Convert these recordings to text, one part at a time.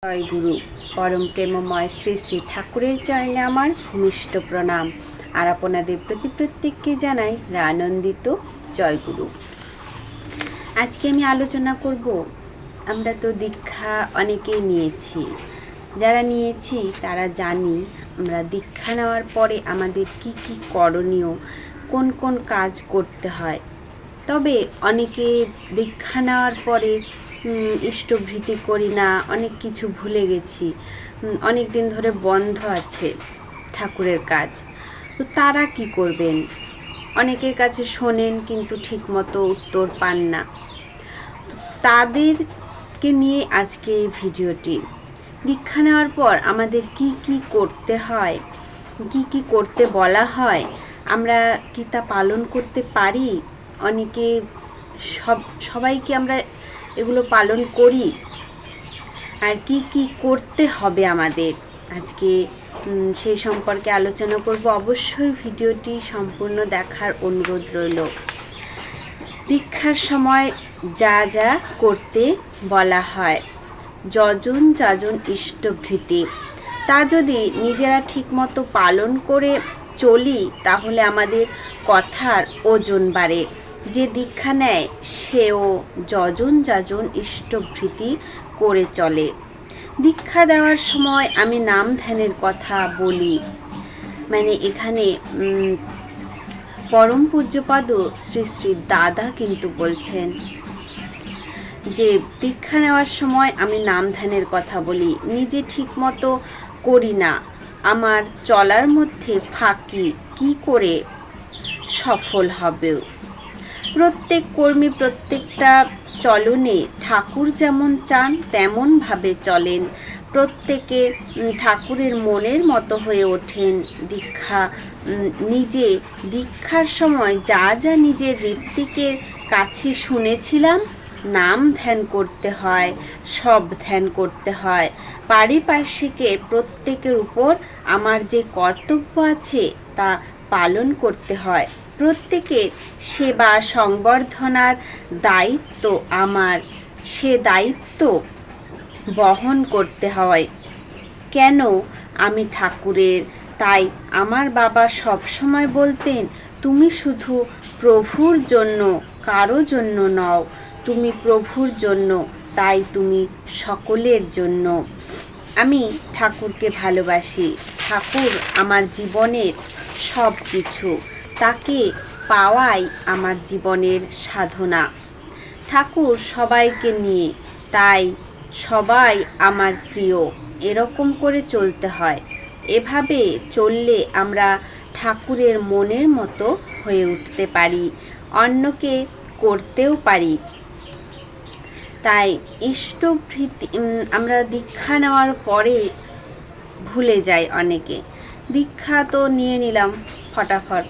জয় গুরু। পরম প্রেমময় শ্রী শ্রী ঠাকুরের চরণে আমার ভূমিষ্ঠ প্রণাম। আর আপনাদের প্রতি প্রত্যেককে জানাই আনন্দিত জয় গুরু। আজকে আমি আলোচনা করব, আমরা তো দীক্ষা অনেকেই নিয়েছি। যারা নিয়েছি তারা জানি আমরা দীক্ষা নেওয়ার পরে আমাদের কি কি করণীয়, কোন কোন কাজ করতে হয়। তবে অনেকে দীক্ষা নেওয়ার পরে ইষ্টভৃতি করি না, অনেক কিছু ভুলে গেছি, অনেক দিন ধরে বন্ধ আছে ঠাকুরের কাজ। তো তারা কি করবেন? অনেকের কাছে শোনেন কিন্তু ঠিকমতো উত্তর পান না। তাদেরকে নিয়ে আজকে এই ভিডিওটি। দীক্ষা নেওয়ার পর আমাদের কি কি করতে হয়, কি কি করতে বলা হয়, আমরা কি তা পালন করতে পারি? অনেকে সবাইকে আমরা এগুলো পালন করি, আর কি কি করতে হবে আমাদের আজকে সেই সম্পর্কে আলোচনা করব। অবশ্যই ভিডিওটি সম্পূর্ণ দেখার অনুরোধ রইল। দীক্ষার সময় যা যা করতে বলা হয়, যজন যাজন ইষ্টভৃতি, তা যদি নিজেরা ঠিকমতো পালন করে চলি তাহলে আমাদের কথার ওজন বাড়ে। যে দীক্ষা নেয় সেও যজন যাজন ইষ্টভৃতি করে চলে। দীক্ষা দেওয়ার সময় আমি নাম ধ্যানের কথা বলি, মানে এখানে পরম পূজ্যপাদ শ্রী শ্রী দাদা কিন্তু বলছেন যে দীক্ষা নেওয়ার সময় আমি নাম ধ্যানের কথা বলি। নিজে ঠিকমতো করি না, আমার চলার মধ্যে ফাঁকি, কি করে সফল হবে? প্রত্যেক কর্মী প্রত্যেকটা চলনে ঠাকুর যেমন চান তেমনভাবে চলেন। প্রত্যেকে ঠাকুরের মনের মতো হয়ে ওঠেন। দীক্ষার সময় যা যা নিজের ঋত্বিকের কাছে শুনেছিলাম, নাম ধ্যান করতে হয়, সব ধ্যান করতে হয়। পারিপার্শ্বিকের প্রত্যেকের উপর আমার যে কর্তব্য আছে তা পালন করতে হয়। প্রত্যেকের সেবা সংবর্ধনার দায়িত্ব আমার, সে দায়িত্ব বহন করতে হয়। কেন? আমি ঠাকুরের। তাই আমার বাবা সব সময় বলতেন, তুমি শুধু প্রভুর জন্য, কারো জন্য নও, তুমি প্রভুর জন্য, তাই তুমি সকলের জন্য। আমি ঠাকুরকে ভালোবাসি। ঠাকুর আমার জীবনের সব কিছু, তাকে পাওয়াই আমার জীবনের সাধনা। ঠাকুর সবাইকে নিয়ে, তাই সবাই আমার প্রিয়। এরকম করে চলতে হয়। এভাবে চললে আমরা ঠাকুরের মনের মতো হয়ে উঠতে পারি, অন্যকে করতেও পারি। তাই ইষ্টভৃতি আমরা দীক্ষা নেওয়ার পরে ভুলে যাই অনেকে। দীক্ষা তো নিয়ে নিলাম ফটাফট,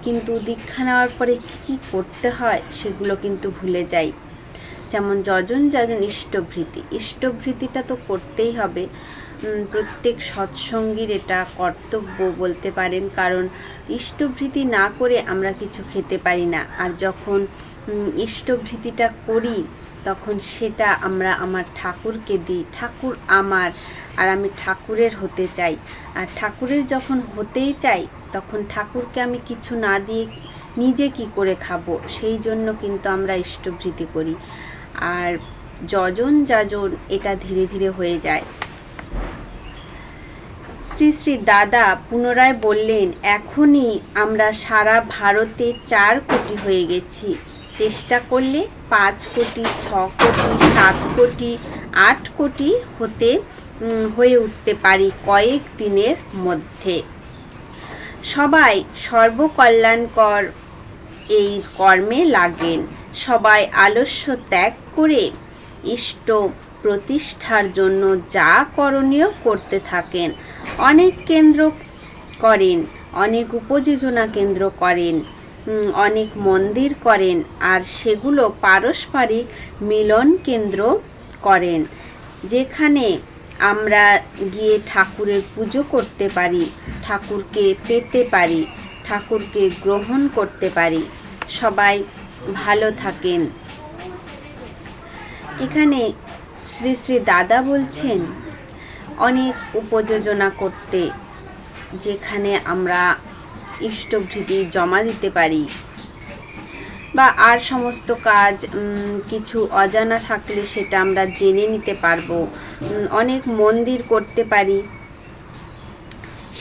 কিন্তু দীক্ষা নেওয়ার পরে কী করতে হয় সেগুলো কিন্তু ভুলে যাই। যেমন যজন যাজন ইষ্টভৃতিটা তো করতেই হবে। প্রত্যেক সৎসঙ্গীর এটা কর্তব্য বলতে পারেন, কারণ ইষ্টভৃতি না করে আমরা কিছু খেতে পারি না। আর যখন ইষ্টভৃতিটা করি তখন সেটা আমরা আমার ঠাকুরকে দিই। ঠাকুর আমার, আর আমি ঠাকুরের হতে চাই। আর ঠাকুরের যখন হতেই চাই তখন ঠাকুরকে আমি কিছু না দিয়ে নিজে কি করে খাবো? সেই জন্য কিন্তু আমরা ইষ্টভৃতি করি। আর যজন যাজন এটা ধীরে ধীরে হয়ে যায়। শ্রী শ্রী দাদা পুনরায় বললেন, এখনই আমরা সারা ভারতে 4 কোটি হয়ে গেছি। চেষ্টা করলে 5 কোটি, 6 কোটি, 7 কোটি, 8 কোটি হয়ে উঠতে পারি কয়েক দিনের মধ্যে। সবাই সর্বকল্যাণকর এই কর্মে লাগেন। সবাই আলস্য ত্যাগ করে ইষ্ট প্রতিষ্ঠার জন্য যা করণীয় করতে থাকেন। অনেক কেন্দ্র করেন, অনেক উপযোজনা কেন্দ্র করেন, অনেক মন্দির করেন, আর সেগুলো পারস্পরিক মিলন কেন্দ্র করেন, যেখানে আমরা গিয়ে ঠাকুরের পুজো করতে পারি, ঠাকুরকে পেতে পারি, ঠাকুরকে গ্রহণ করতে পারি। সবাই ভালো থাকেন। এখানে শ্রী শ্রী দাদা বলছেন, অনেক উপযোজনা করতে, যেখানে আমরা ইষ্টভৃতি জমা দিতে পারি, বা আর সমস্ত কাজ কিছু অজানা থাকলে সেটা আমরা জেনে নিতে পারবো। অনেক মন্দির করতে পারি,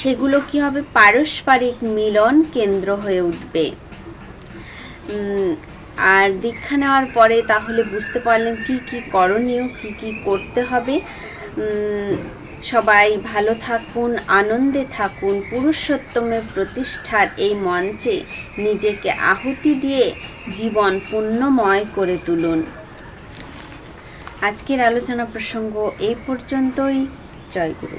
সেগুলো কি হবে, পারস্পরিক মিলন কেন্দ্র হয়ে উঠবে। আর দীক্ষা নেওয়ার পরে তাহলে বুঝতে পারলেন কি কি করণীয়, কি কি করতে হবে। সবাই ভালো থাকুন, আনন্দে থাকুন, পুরুষোত্তমের প্রতিষ্ঠার এই মঞ্চে নিজেকে আহুতি দিয়ে জীবন পুণ্যময় করে তুলুন। আজকের আলোচনা প্রসঙ্গ এই পর্যন্তই। জয় গুরু।